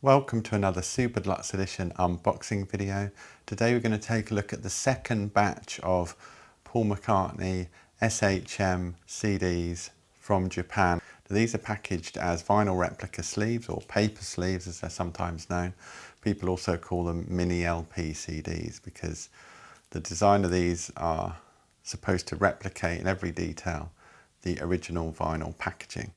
Welcome to another Super Deluxe Edition unboxing video. Today we're going to take a look at the second batch of Paul McCartney SHM CDs from Japan. These are packaged as vinyl replica sleeves, or paper sleeves as they're sometimes known. People also call them mini LP CDs because the design of these are supposed to replicate in every detail the original vinyl packaging.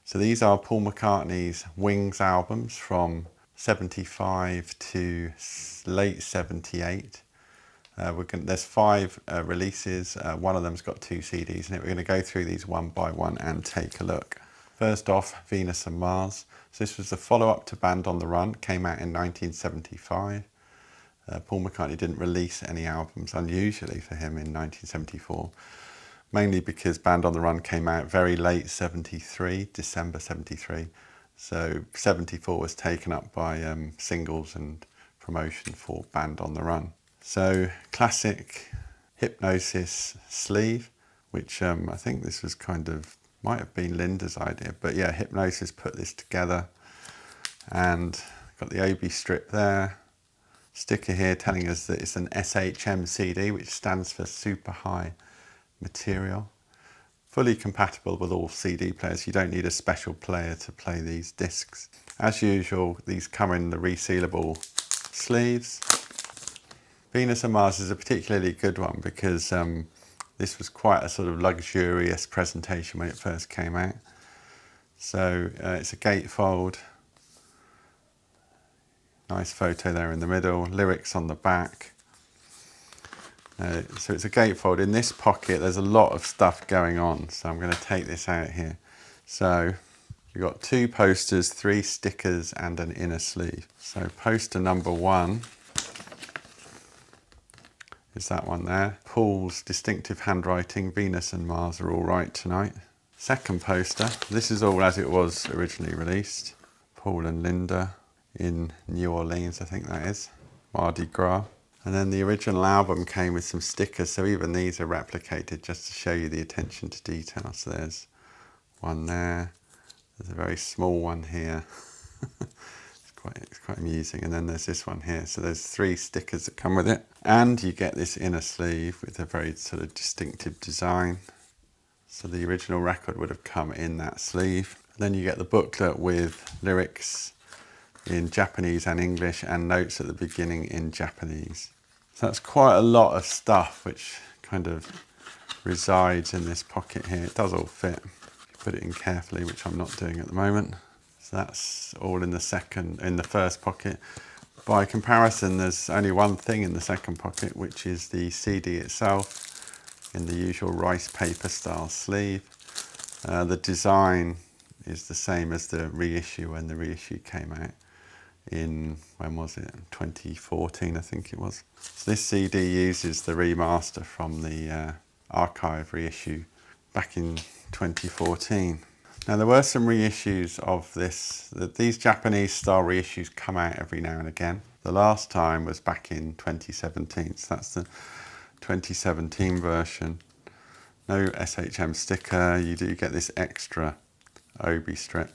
So these are Paul McCartney's Wings albums from 75 to late 78. There's 5 releases, one of them's got 2 CDs in it. We're going to go through these one by one and take a look. First off, Venus and Mars. So this was the follow-up to Band on the Run, came out in 1975. Paul McCartney didn't release any albums, unusually for him, in 1974. Mainly because Band on the Run came out very late 73, December 73. So 74 was taken up by singles and promotion for Band on the Run. So classic Hypnosis sleeve, which I think this was might have been Linda's idea, but yeah, Hypnosis put this together. And got the OB strip there. Sticker here telling us that it's an SHM CD, which stands for Super High Material. Fully compatible with all CD players. You don't need a special player to play these discs. As usual, these come in the resealable sleeves. Venus and Mars is a particularly good one because this was quite a sort of luxurious presentation when it first came out. So it's a gatefold. Nice photo there in the middle. Lyrics on the back. So it's a gatefold. In this pocket there's a lot of stuff going on, so I'm going to take this out here. So you've got 2 posters, 3 stickers and an inner sleeve. So poster number 1 is that one there. Paul's distinctive handwriting, Venus and Mars are all right tonight. Second poster, this is all as it was originally released. Paul and Linda in New Orleans, I think that is, Mardi Gras. And then the original album came with some stickers, so even these are replicated just to show you the attention to detail. So there's one there, there's a very small one here. It's quite amusing. And then there's this one here. So there's 3 stickers that come with it. And you get this inner sleeve with a very sort of distinctive design. So the original record would have come in that sleeve. Then you get the booklet with lyrics in Japanese and English and notes at the beginning in Japanese. So that's quite a lot of stuff which kind of resides in this pocket here. It does all fit. Put it in carefully, which I'm not doing at the moment. So that's all in the first pocket. By comparison, there's only one thing in the second pocket, which is the CD itself in the usual rice paper style sleeve. The design is the same as the reissue when the reissue came out in, when was it, 2014 I think it was. So this CD uses the remaster from the archive reissue back in 2014. Now there were some reissues of this. These Japanese style reissues come out every now and again. The last time was back in 2017, so that's the 2017 version. No SHM sticker, you do get this extra OB strip.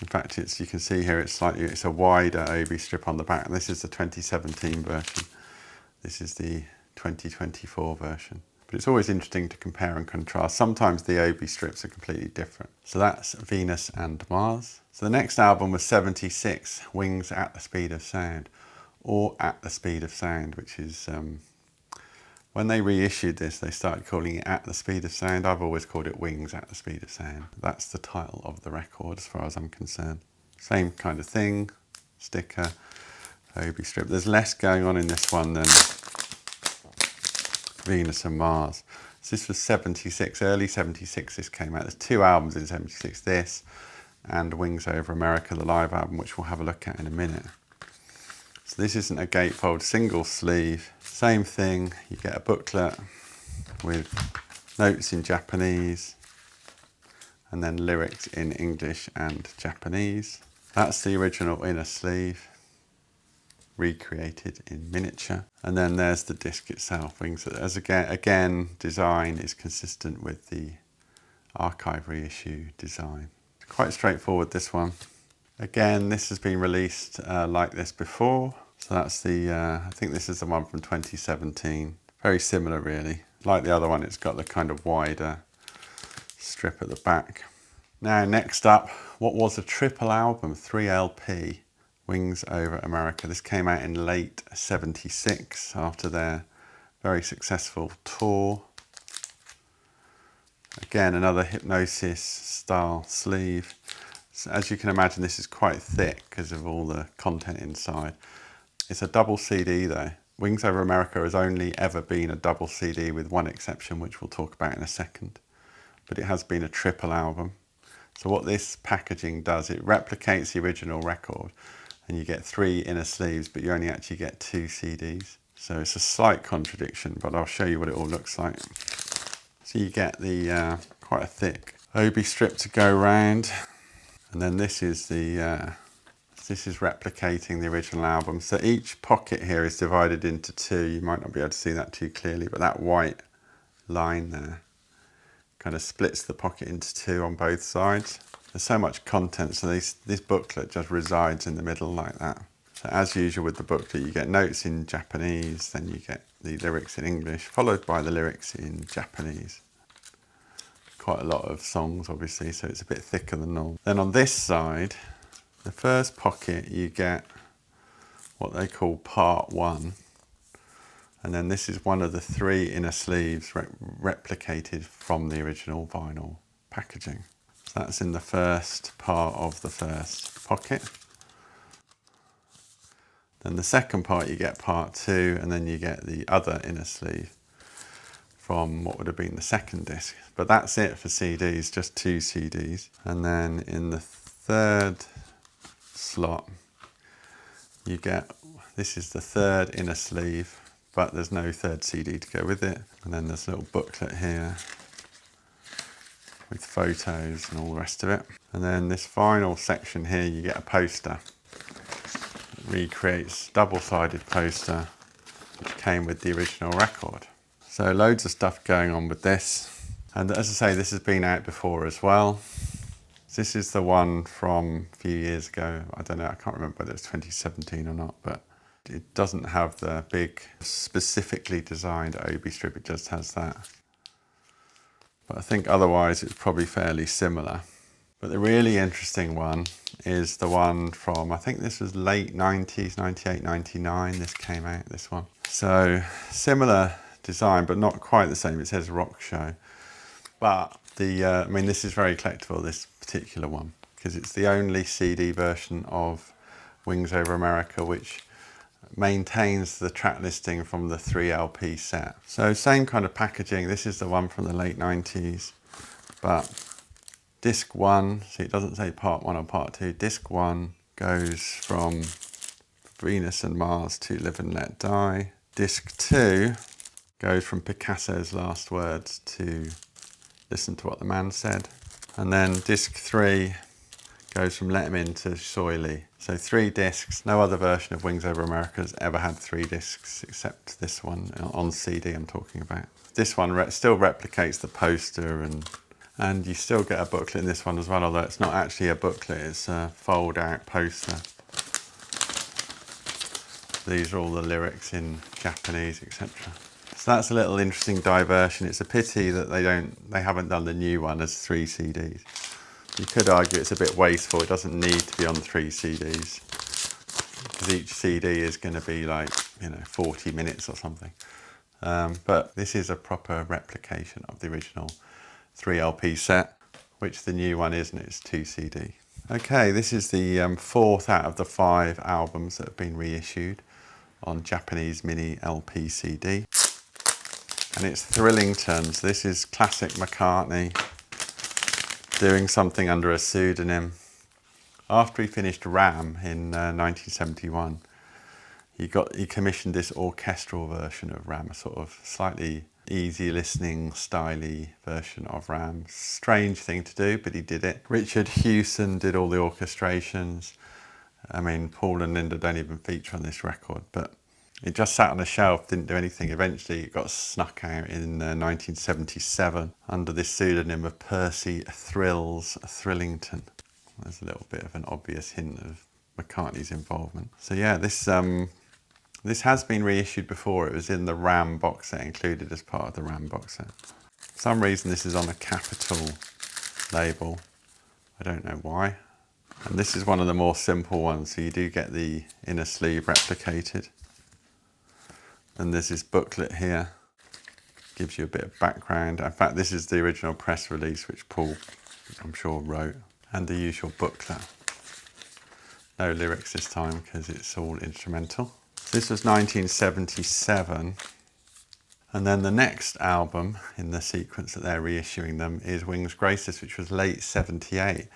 In fact, you can see here it's a wider OB strip on the back. This is the 2017 version. This is the 2024 version. But it's always interesting to compare and contrast. Sometimes the OB strips are completely different. So that's Venus and Mars. So the next album was 76, Wings at the Speed of Sound, or At the Speed of Sound, which is, when they reissued this, they started calling it At the Speed of Sound. I've always called it Wings at the Speed of Sound. That's the title of the record as far as I'm concerned. Same kind of thing, sticker, OB strip. There's less going on in this one than Venus and Mars. So this was 76, early 76 this came out. There's 2 albums in 76, this and Wings Over America, the live album, which we'll have a look at in a minute. So this isn't a gatefold, single sleeve. Same thing, you get a booklet with notes in Japanese and then lyrics in English and Japanese. That's the original inner sleeve, recreated in miniature. And then there's the disc itself. Wings, as again, design is consistent with the archive reissue design. Quite straightforward, this one. Again, this has been released like this before. So that's the, I think this is the one from 2017. Very similar really. Like the other one, it's got the kind of wider strip at the back. Now next up, what was a triple album, 3LP, Wings Over America. This came out in late 76 after their very successful tour. Again, another Hypnosis style sleeve. So as you can imagine, this is quite thick because of all the content inside. It's a double CD though. Wings Over America has only ever been a double CD with one exception, which we'll talk about in a second. But it has been a triple album. So what this packaging does, it replicates the original record and you get 3 inner sleeves, but you only actually get 2 CDs. So it's a slight contradiction, but I'll show you what it all looks like. So you get the quite a thick obi strip to go round. And then this is the this is replicating the original album. So each pocket here is divided into 2. You might not be able to see that too clearly, but that white line there kind of splits the pocket into 2 on both sides. There's so much content, so this booklet just resides in the middle like that. So as usual with the booklet, you get notes in Japanese, then you get the lyrics in English, followed by the lyrics in Japanese. Quite a lot of songs obviously, so it's a bit thicker than normal. Then on this side, the first pocket, you get what they call part 1. And then this is one of the 3 inner sleeves replicated from the original vinyl packaging. So that's in the first part of the first pocket. Then the second part you get part 2, and then you get the other inner sleeve from what would have been the second disc. But that's it for CDs, just 2 CDs. And then in the third slot, you get, this is the third inner sleeve, but there's no third CD to go with it. And then there's a little booklet here with photos and all the rest of it. And then this final section here, you get a poster. It recreates double-sided poster, which came with the original record. So loads of stuff going on with this. And as I say, this has been out before as well. This is the one from a few years ago. I don't know, I can't remember whether it's 2017 or not, but it doesn't have the big specifically designed obi strip, it just has that. But I think otherwise it's probably fairly similar. But the really interesting one is the one from, I think this was late 90s, 98, 99, this came out, this one. So similar design, but not quite the same. It says Rock Show. But I mean, this is very collectible, this particular one, because it's the only CD version of Wings Over America which maintains the track listing from the 3LP set. So same kind of packaging. This is the one from the late 90s, but disc 1, see it doesn't say part 1 or part 2. Disc 1 goes from Venus and Mars to Live and Let Die. Disc 2 goes from Picasso's Last Words to Listen to What the Man Said. And then disc 3 goes from Let 'Em In to Soy Lee. So 3 discs. No other version of Wings Over America has ever had 3 discs except this one on CD I'm talking about. This one still replicates the poster, and you still get a booklet in this one as well, although it's not actually a booklet, it's a fold out poster. These are all the lyrics in Japanese, etc. So that's a little interesting diversion. It's a pity that they haven't done the new one as 3 CDs. You could argue it's a bit wasteful. It doesn't need to be on 3 CDs because each CD is going to be like, 40 minutes or something. But this is a proper replication of the original 3LP set, which the new one isn't. It's 2 CD. Okay, this is the 4th out of the 5 albums that have been reissued on Japanese mini LP CD. And it's Thrillington. So this is classic McCartney doing something under a pseudonym. After he finished Ram in 1971, he commissioned this orchestral version of Ram, a sort of slightly easy listening, styly version of Ram. Strange thing to do, but he did it. Richard Hewson did all the orchestrations. I mean, Paul and Linda don't even feature on this record, but it just sat on a shelf, didn't do anything. Eventually it got snuck out in 1977 under this pseudonym of Percy Thrills Thrillington. There's a little bit of an obvious hint of McCartney's involvement. So yeah, this has been reissued before. It was in the Ram box set, included as part of the Ram box set. For some reason this is on a capital label. I don't know why. And this is one of the more simple ones, so you do get the inner sleeve replicated. And there's this booklet here, gives you a bit of background. In fact, this is the original press release, which Paul, I'm sure, wrote. And the usual booklet. No lyrics this time, because it's all instrumental. This was 1977. And then the next album in the sequence that they're reissuing them is Wings Greatest, which was late 78.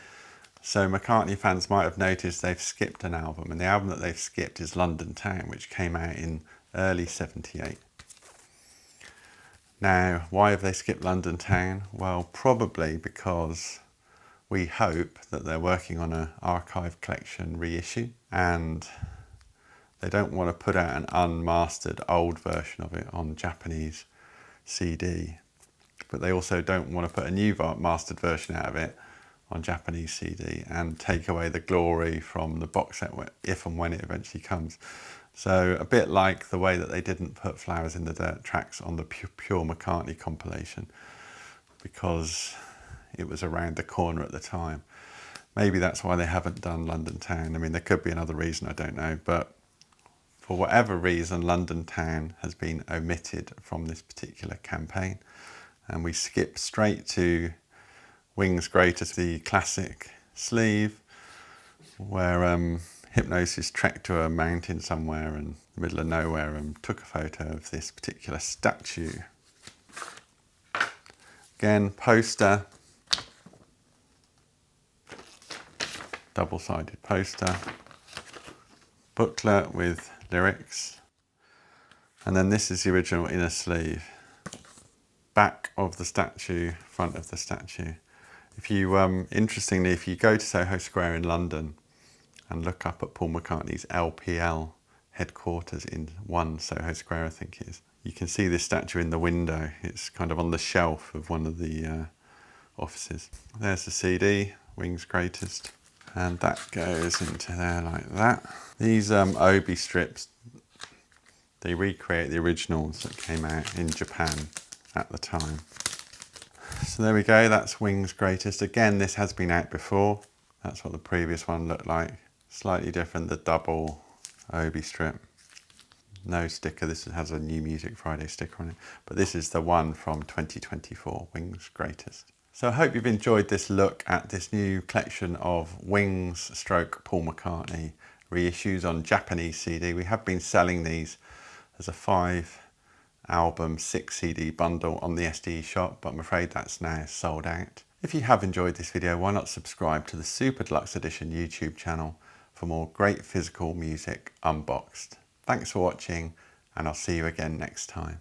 So McCartney fans might have noticed they've skipped an album, and the album that they've skipped is London Town, which came out in early 78. Now, why have they skipped London Town? Well, probably because we hope that they're working on an archive collection reissue, and they don't want to put out an unmastered old version of it on Japanese CD, but they also don't want to put a new mastered version out of it on Japanese CD and take away the glory from the box set if and when it eventually comes. So a bit like the way that they didn't put Flowers in the Dirt tracks on the Pure McCartney compilation because it was around the corner at the time. Maybe that's why they haven't done London Town. I mean, there could be another reason, I don't know, but for whatever reason, London Town has been omitted from this particular campaign, and we skip straight to Wings Greatest, the classic sleeve, where Hypnosis trekked to a mountain somewhere in the middle of nowhere and took a photo of this particular statue. Again, poster, double-sided poster, booklet with lyrics, and then this is the original inner sleeve. Back of the statue, front of the statue. If you, interestingly, if you go to Soho Square in London and look up at Paul McCartney's LPL headquarters in 1 Soho Square, I think it is, you can see this statue in the window. It's kind of on the shelf of one of the offices. There's the CD, Wings Greatest, and that goes into there like that. These Obi strips, they recreate the originals that came out in Japan at the time. So there we go, that's Wings Greatest. Again, this has been out before. That's what the previous one looked like. Slightly different, the double Obi strip. No sticker, this has a New Music Friday sticker on it. But this is the one from 2024, Wings Greatest. So I hope you've enjoyed this look at this new collection of Wings / Paul McCartney reissues on Japanese CD. We have been selling these as a 5-album 6 CD bundle on the SDE shop, but I'm afraid that's now sold out. If you have enjoyed this video, why not subscribe to the Super Deluxe Edition YouTube channel for more great physical music unboxed. Thanks for watching, and I'll see you again next time.